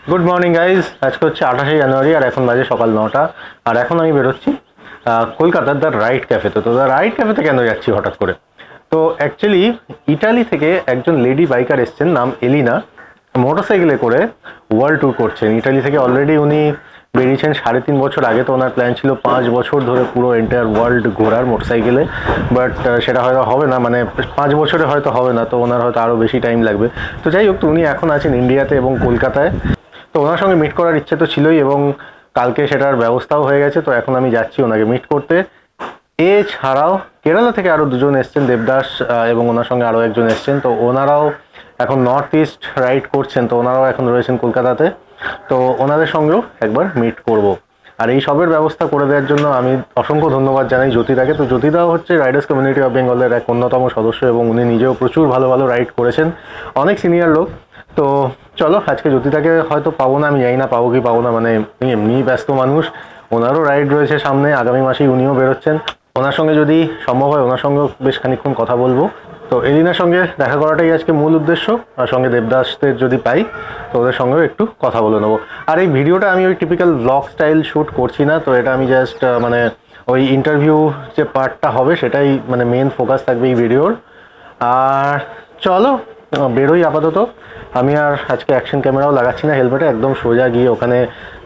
Good morning guys, আজকে হচ্ছে 28শে জানুয়ারি আর এখন বাজে সকাল 9টা। আর এখন আমি বেরোচ্ছি কলকাতার দ্য রাইড ক্যাফেতে। তো দ্য রাইড ক্যাফেতে কেন যাচ্ছি হঠাৎ করে? তো অ্যাকচুয়ালি ইটালি থেকে একজন লেডি বাইকার এসছেন, নাম এলিনা, মোটরসাইকেলে করে ওয়ার্ল্ড ট্যুর করছেন। ইটালি থেকে অলরেডি উনি বেরিয়েছেন 3.5 বছর আগে। তো ওনার প্ল্যান ছিল 5 বছর ধরে পুরো এন্টায়ার ওয়ার্ল্ড ঘোরার মোটরসাইকেলে, বাট সেটা হয়তো হবে না, মানে 5 বছরে হয়তো হবে না, তো ওনার হয়তো আরও বেশি টাইম লাগবে। তো যাই হোক, তো উনি এখন আছেন ইন্ডিয়াতে এবং কলকাতায়। তো ওনার সঙ্গে মিট করার ইচ্ছে তো ছিলই এবং কালকে সেটার ব্যবস্থাও হয়ে গেছে। তো এখন আমি যাচ্ছি ওনাকে মিট করতে। এছাড়াও কেরালা থেকে আরও দুজন এসছেন, দেবদাস এবং ওনার সঙ্গে আরও একজন এসছেন। তো ওনারাও এখন নর্থ ইস্ট রাইড করছেন, তো ওনারাও এখন রয়েছেন কলকাতাতে। তো ওনাদের সঙ্গেও একবার মিট করব। আর এই সবের ব্যবস্থা করে দেওয়ার জন্য আমি অসংখ্য ধন্যবাদ জানাই জ্যোতিদাকে। তো জ্যোতিদাও হচ্ছে রাইডার্স কমিউনিটি অফ বেঙ্গলের এক অন্যতম সদস্য এবং উনি নিজেও প্রচুর ভালো ভালো রাইড করেছেন, অনেক সিনিয়র লোক। তো চলো, আজকে জ্যোতিদাকে হয়তো পাবো না, আমি জানি না পাবো কি পাবো না, মানে এমনিই ব্যস্ত মানুষ। ওনারও রাইড রয়েছে সামনে, আগামী মাসেই উনিও বেরোচ্ছেন। ওনার সঙ্গে যদি সম্ভব হয় ওনার সঙ্গেও বেশ খানিকক্ষণ কথা বলবো। তো এলিনার সঙ্গে দেখা করাটাই আজকে মূল উদ্দেশ্য, আর সঙ্গে দেবদাসদের যদি পাই তো ওদের সঙ্গেও একটু কথা বলে নেবো। আর এই ভিডিওটা আমি ওই টিপিক্যাল ব্লগ স্টাইল শ্যুট করছি না, তো এটা আমি জাস্ট মানে ওই ইন্টারভিউ যে পার্টটা হবে সেটাই মানে মেন ফোকাস থাকবে এই ভিডিওর। আর চলো বেরোই আপাতত। আমি আর আজকে অ্যাকশন ক্যামেরাও লাগাচ্ছি না হেলমেটে, একদম সোজা গিয়ে ওখানে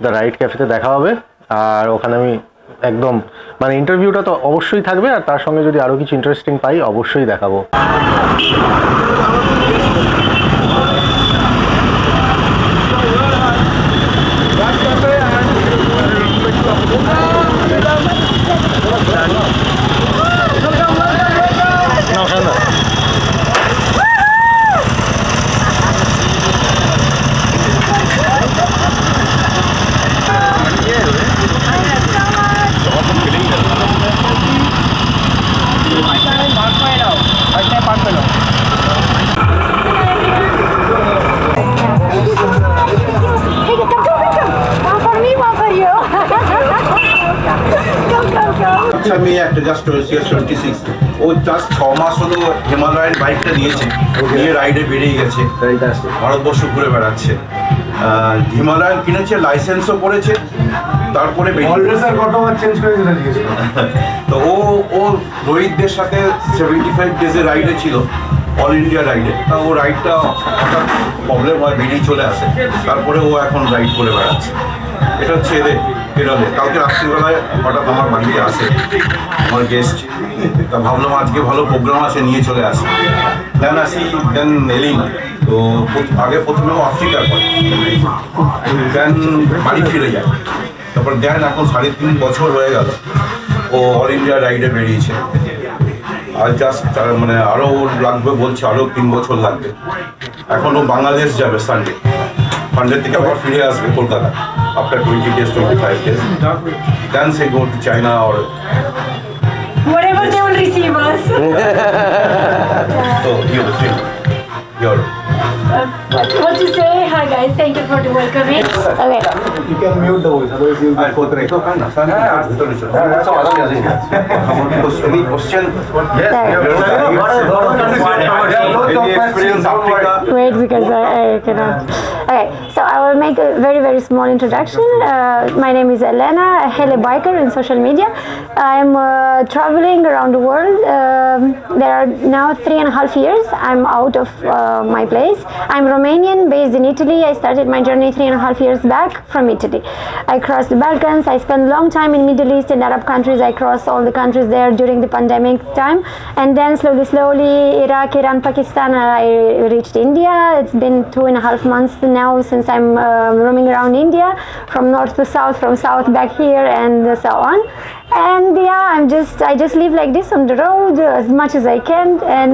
দ্য রাইড ক্যাফেতে দেখা হবে। আর ওখানে আমি একদম মানে ইন্টারভিউটা তো অবশ্যই থাকবে, আর তার সঙ্গে যদি আরও কিছু ইন্টারেস্টিং পাই অবশ্যই দেখাবো। अच्छा मेয়ে একটা জাস্ট হয়েছে 26, ও জাস্ট 6 মাস হলো হিমালয়ান বাইকটা নিয়েছে, নিয়ে রাইডে বেরিয়ে গেছে, ভারতবর্ষ ঘুরে বেড়াচ্ছে। হিমালয়ান কিনেছে, লাইসেন্সও করেছে, তারপরে তো ও রোহিতদের সাথে 75 ডেজে রাইডে ছিল, অল ইন্ডিয়া রাইডে। তা ও রাইডটা হঠাৎ প্রবলেম হয়, বেরিয়ে চলে আসে, তারপরে ও এখন রাইড করে বেড়াচ্ছে। এটা হচ্ছে এদের কেরলে। কালকে রাত্রিবেলায় হঠাৎ আমার বাড়িতে আসে আমার গেস্ট, তা ভাবলাম আজকে ভালো প্রোগ্রাম আছে, নিয়ে চলে আসি। দেন আসি, দেন এলিনা। তো আগে প্রথমে ও আফ্রিকার করে, দেন বাড়ি ফিরে যায়। তারপর দেন এখন 3.5 বছর হয়ে গেল ও অল ইন্ডিয়া রাইডে বেরিয়েছে। আর জাস্ট মানে আরও লাগবে বলছে, আরও 3 বছর লাগবে। এখন ও বাংলাদেশ যাবে সানডে থেকে আবার ফিরে আসবে Kolkata after 20 days, 25 days. Then they go to China or whatever they will receive us. So you're What to say? Hi guys, thank you for the welcoming. Okay. You can mute the voice, otherwise you will go through. Any question? Yes. Any experience Africa? Wait, because I cannot. Okay, so I will make a very, very small introduction. My name is Elena, a HeleBiker in social media. I'm traveling around the world. There are now 3.5 years I'm out of my place. I'm Romanian, based in Italy. I started my journey 3.5 years back from Italy. I crossed the Balkans. I spent a long time in Middle East and Arab countries. I crossed all the countries there during the pandemic time. And then slowly, Iraq, Iran, Pakistan, I reached India. It's been 2.5 months now since I'm roaming around India, from north to south, from south back here, and so on. And yeah, I just live like this on the road as much as I can. And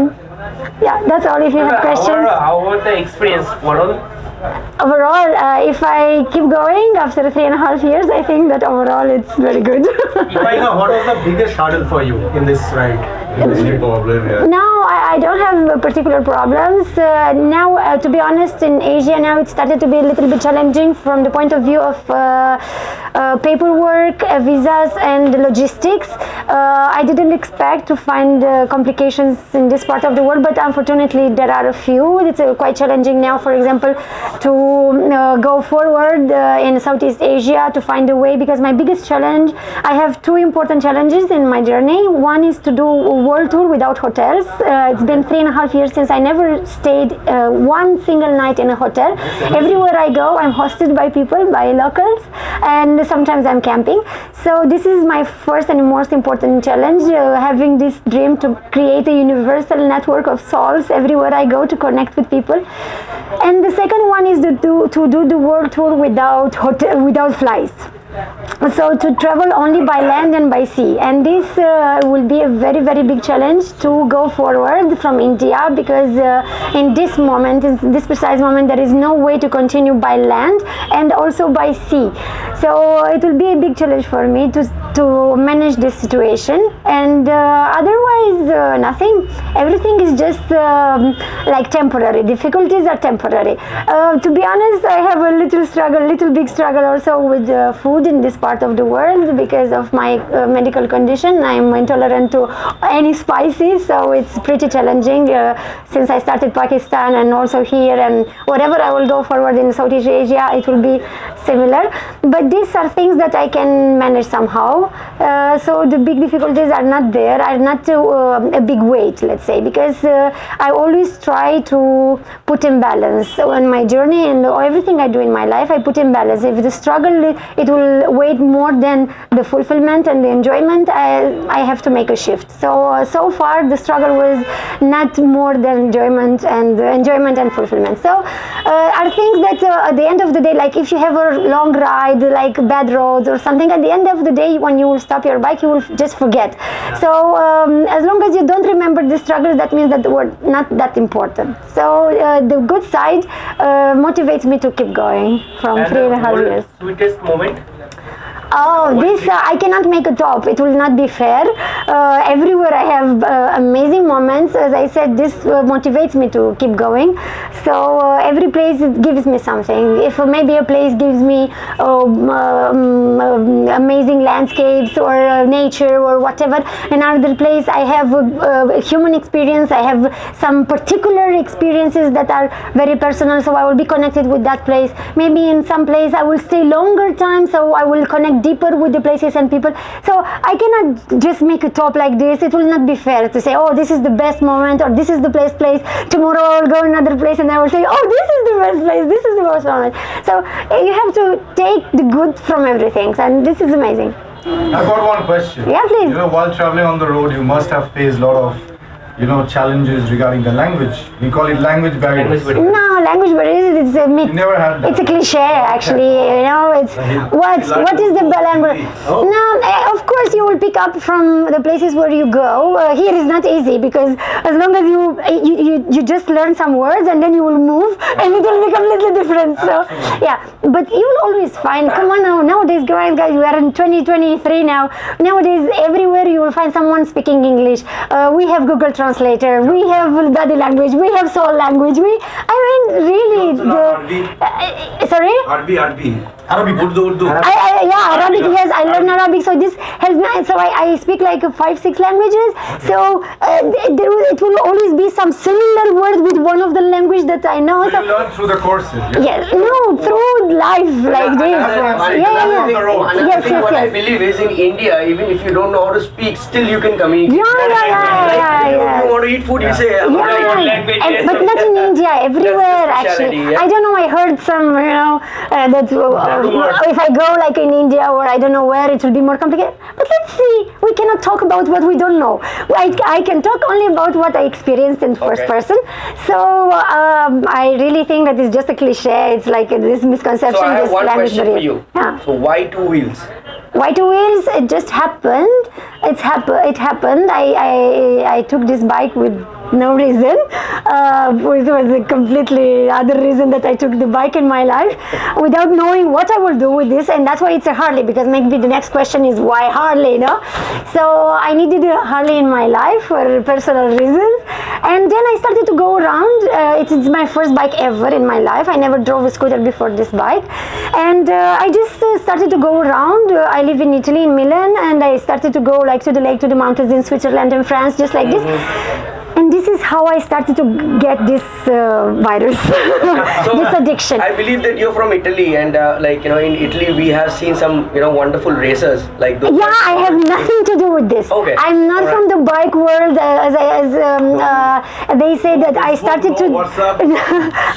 yeah, that's all. If you have questions. How was the experience? Overall, if I keep going after 3.5 years, I think that overall it's very good. What was the biggest hurdle for you in this ride? Problem, yeah. No, I don't have particular problems. Now, to be honest, in Asia now it started to be a little bit challenging from the point of view of paperwork, visas, and logistics. I didn't expect to find complications in this part of the world, but unfortunately there are a few. It's quite challenging now, for example, to go forward in Southeast Asia to find a way, because my biggest challenge, I have two important challenges in my journey. One is to do a world tour without hotels. It's been 3.5 years since I never stayed one single night in a hotel. Everywhere I go, I'm hosted by people, by locals, and sometimes I'm camping. So this is my first and most important challenge, having this dream to create a universal network of souls everywhere I go to connect with people. And the second one is to do the world tour without flights. So to travel only by land and by sea, and this will be a very, very big challenge to go forward from India, because in this moment, in this precise moment, there is no way to continue by land and also by sea. So it will be a big challenge for me to manage this situation, and otherwise nothing. Everything is just like temporary. Difficulties are temporary. To be honest, I have a little big struggle also with food in this part of the world because of my medical condition. I'm intolerant to any spices, so it's pretty challenging since I started Pakistan, and also here, and wherever I will go forward in Southeast Asia, it will be similar. But these are things that I can manage somehow. So the big difficulties are not there, are not a big weight, let's say, because I always try to put in balance on my journey, and everything I do in my life, I put in balance. If the struggle, it will weight more than the fulfillment and the enjoyment, I have to make a shift. So far the struggle was not more than enjoyment and fulfillment. So are things that at the end of the day, like if you have a long ride, like bad roads or something, at the end of the day, when you will stop your bike, you will just forget. So as long as you don't remember the struggles, that means that were not that important. So the good side motivates me to keep going from 3.5 years. Sweetest moment? Oh, this I cannot make a top. It will not be fair. Everywhere I have amazing moments. As I said, this motivates me to keep going. So every place, it gives me something. If maybe a place gives me amazing landscapes or nature or whatever, another place I have a human experience. I have some particular experiences that are very personal, so I will be connected with that place. Maybe in some place I will stay longer time, so I will connect deeper with the places and people. So I cannot just make a top like this. It will not be fair to say, oh, this is the best moment, or this is the best place. Tomorrow I will go another place and I will say, oh, this is the best place, this is the best moment. So you have to take the good from everything, and this is amazing. I've got one question. Yeah, please. You know, while traveling on the road, you must have faced a lot of, challenges regarding the language. We call it language barriers. No, language barriers, it's a myth. You never had that. It's a cliche, actually. It's what is the language? No, of course you will pick up from the places where you go. Here is not easy, because as long as you just learn some words, and then you will move, and it will become a little different. So yeah, but you will always find. Come on now, nowadays, guys, we are in 2023 now. Nowadays, everywhere you will find someone speaking English. We have Google Translator. We have body language. We have soul language. Really, sorry. Arabic, Urdu. Arabic. Yes, I learned Arabic. So this helps me. So I speak like 5-6 languages. So it will always be some similar word with one of the language that I know. So you learn through the courses. Yes. No, through life like this. What I believe is, in India, even if you don't know how to speak, still you can communicate. Yeah. You want to eat food, you say, but not in India, everywhere actually. I don't know, I heard some, that if I go like in India or I don't know where, it will be more complicated. But let's see, we cannot talk about what we don't know. I can talk only about what I experienced in first person. So I really think that it's just a cliche. It's like this misconception. So I have this one language question for barrier. you. Yeah. So why 2 wheels? Why 2 wheels? It just happened. It happened. I took this bike with no reason. It was a completely other reason that I took the bike in my life, without knowing what I will do with this. And that's why it's a Harley, because maybe the next question is why Harley, So I needed a Harley in my life for personal reasons. And then I started to go around. It's my first bike ever in my life. I never drove a scooter before this bike. and I just started to go around. I live in Italy, in Milan, and I started to go like to the lake, to the mountains in Switzerland and France, just like this. And this is how I started to get this virus, this addiction. I believe that you're from Italy, and like, you know, in Italy we have seen some, you know, wonderful racers like those. Yeah, I have nothing to do with this. Okay. I'm not from the bike world. They say that I started to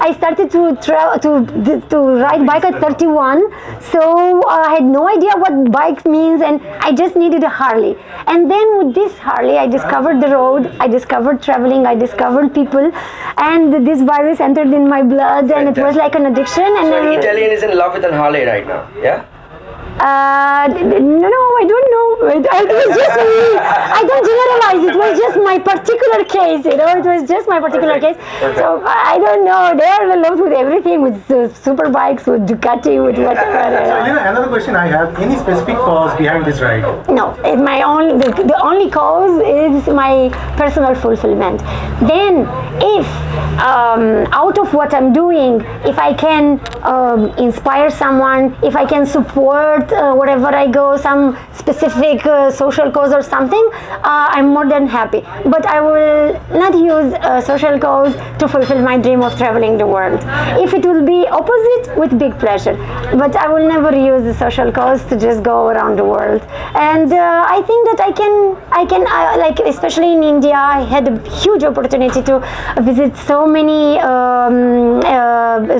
I started to ride bike at 31. So I had no idea what bike means, and I just needed a Harley. And then with this Harley, I discovered the road. I discovered traveling. I discovered people, and this virus entered in my blood, and it was like an addiction. And So an Italian is in love with an Harley right now, yeah? No, I don't know. It was just me. I don't generalize. It was just my particular case, you know. It was just my particular case. So I don't know. They are in love with everything, with super bikes, with Ducati, with whatever. So Elena, another question I have: any specific cause behind this ride? No, the only cause is my personal fulfillment. Then, if out of what I'm doing, if I can inspire someone, if I can support wherever I go, some specific social cause or something, I'm more than happy. But I will not use a social cause to fulfill my dream of traveling the world. If it will be opposite, with big pleasure. But I will never use the social cause to just go around the world. And I think that I can like, especially in India, I had a huge opportunity to visit so many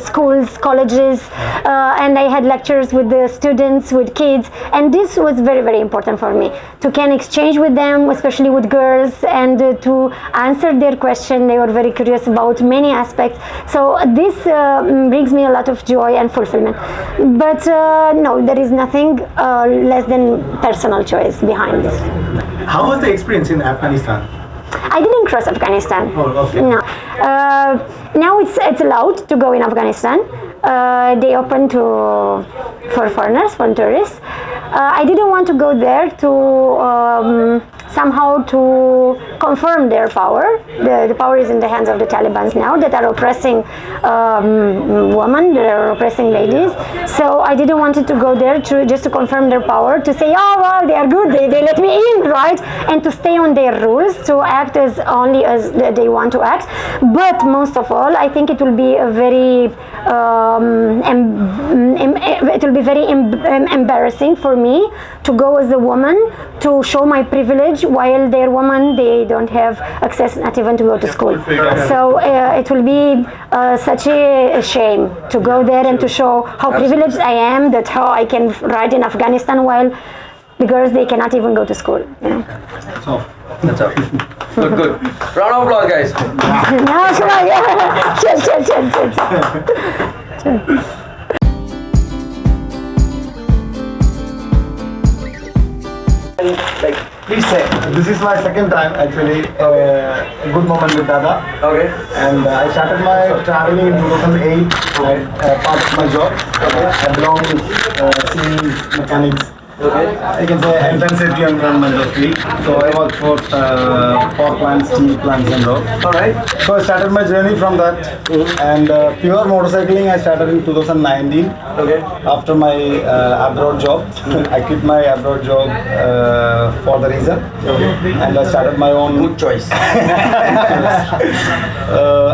schools, colleges, and I had lectures with the students, with kids, and this was very, very important for me, to can exchange with them, especially with girls, and to answer their question. They were very curious about many aspects, so this brings me a lot of joy and fulfillment. But no, there is nothing less than personal choice behind this. How was the experience in Afghanistan? I didn't cross Afghanistan. Oh, okay. No. Now it's allowed to go in Afghanistan. They open for foreigners, for tourists. I didn't want to go there to somehow to confirm their power. The power is in the hands of the Taliban now, that are oppressing women, that are oppressing ladies. So I didn't want to go there just to confirm their power, to say, oh wow, they are good, they let me in, right? And to stay on their rules, to act as only as they want to act. But most of all, I think it will be a very embarrassing for me to go as a woman, to show my privilege, while they're women, they don't have access not even to go to school. So it will be such a shame to go there and to show how privileged I am, that how I can ride in Afghanistan while the girls, they cannot even go to school. You know? That's all. Good, good. Round of applause, guys. No, sure, yeah. Chill. Like, Please say, this is my second time actually, a good moment with Dada. okay. And I started my traveling in 2008, part of my job. I belong to civil mechanics. I can say health and safety environmental field. So I work for power plants, steel plants and all. Alright. So I started my journey from that, and pure motorcycling I started in 2019. Okay. After my abroad job. I quit my abroad job for the reason, and I started my own. Good choice.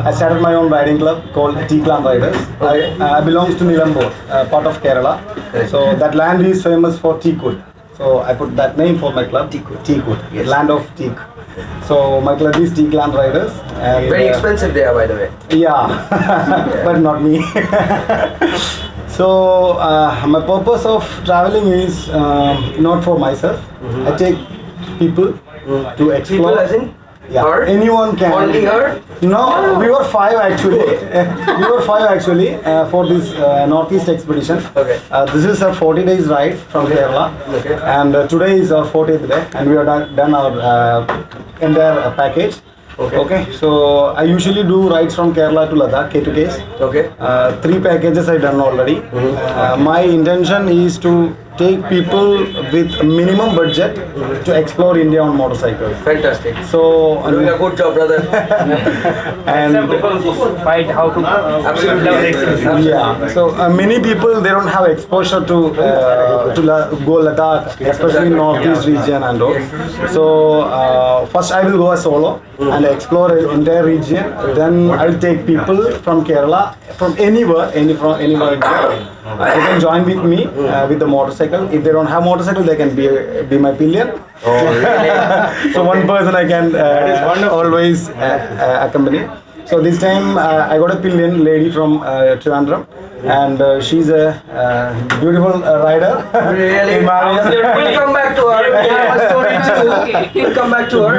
I started my own riding club called T-Clan Riders. I belongs to Nilambur, part of Kerala. So that land is famous for teakwood. So I put that name for my club, teakwood, Yes. land of teak. So my club is T-Clan Riders. And, Very expensive there, by the way. yeah, but not me. So my purpose of traveling is not for myself. I take people to explore. People as in? Yeah, Her? anyone can. Only her? No, we were five actually. For this Northeast expedition. Okay. This is a 40 days ride from Kerala. Okay. And today is our 40th day, and we have done our entire package. Okay. So I usually do rides from Kerala to Ladakh, K2Ks. Okay. 3 packages I've done already. My intention is to take people with minimum budget to explore India on motorcycles. Fantastic. So Doing a good job, brother. and Find how to Absolutely. yeah, so many people they don't have exposure to go Ladakh, especially in northeast region and all. So first I will go a solo and explore the entire region. Then I'll take people from Kerala, from anywhere, from anywhere. They can join with me with the motorcycle. If they don't have motorcycle, they can be my pillion. So one person I can always accompany. So this time I got a pillion lady from Trivandrum, and she's a beautiful rider. Really? In my area. We'll come back to her. We have a story too. We'll come back to her.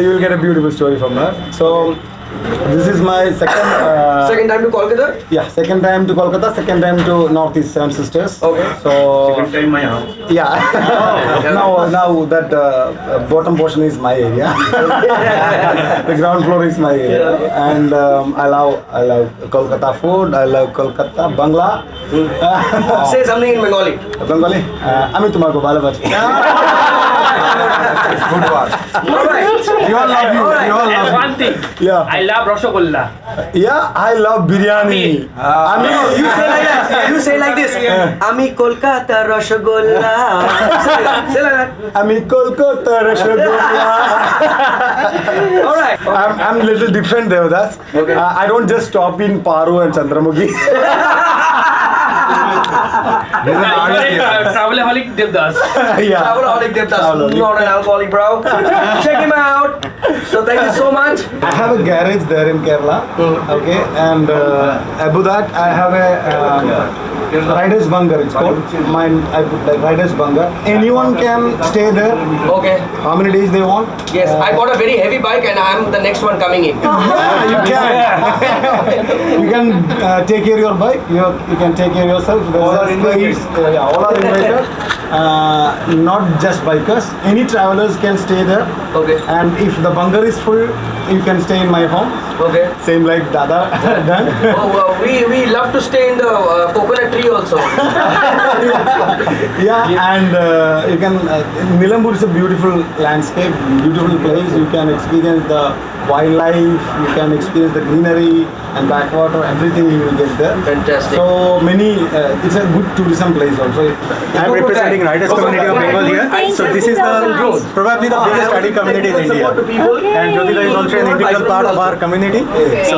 You will get a beautiful story from her. So this is my second. Second time to Kolkata? Yeah, second time to Kolkata, second time to Northeast Seven Sisters. Okay. So time my house. yeah. now that bottom portion is my area. The ground floor is my area, and I love Kolkata food. I love Kolkata Bangla. Say something in Bengali. Bengali. আমি তোমাকে ভালোবাসি. Good one. All right. You all love you. You all love one thing. Yeah. I love Rasgulla. Yeah, I love biryani. You say like that. You say like this. Ami Kolkata Rasgulla. Say like that. আমি Kolkata rasgulla. All right. I'm little different, Devdas. Okay. I don't just stop in Paru and Chandramukhi. Travelaholic Devdas. Yeah. Alcoholic Devdas. Alcoholic. Not an alcoholic, bro. Check him out. So thank you so much. I have a garage there in Kerala. Okay, and above that I have a riders bunker. It's called. Mine. I put like riders bunker. Anyone can stay there. Okay. How many days they want? Yes, I bought a very heavy bike and I'm the next one coming in. Yeah, you can. You can take care of your bike. You can take care of yourself. All are invited. Yeah, all are invited. Not just bikers. Any travelers can stay there. Okay. And if the bunker is full, you can stay in my home. Okay. Same like Dada done. We love to stay in the coconut tree also. Yeah, and you can. Nilambur is a beautiful landscape, beautiful place. You can experience the wildlife. You can experience the greenery and backwater. Everything you will get there. Fantastic. So many. It's a good tourism place also. I'm representing Riders Community of Bengal here. So this is probably the biggest riding community in India. And Jyotika is also an integral part of our community. So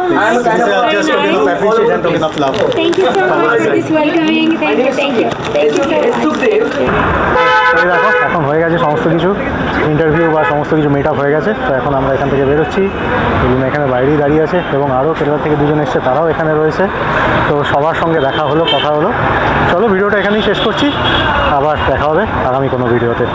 this is just token of appreciation and token of love. Thank you so much for this welcoming. Thank you so much. তো এই দেখো এখন হয়ে গেছে সমস্ত কিছু interview বা সমস্ত কিছু মিট আপ হয়ে গেছে। তো এখন আমরা এখান থেকে বেরোচ্ছি। এলিনা এখানে বাইরেই দাঁড়িয়ে আছে এবং আরও কেরালা থেকে দুজন এসছে, তারাও এখানে রয়েছে। তো সবার সঙ্গে দেখা হলো, কথা হলো। চলো ভিডিওটা এখানেই শেষ করছি, আবার দেখা হবে আগামী কোনো ভিডিওতে।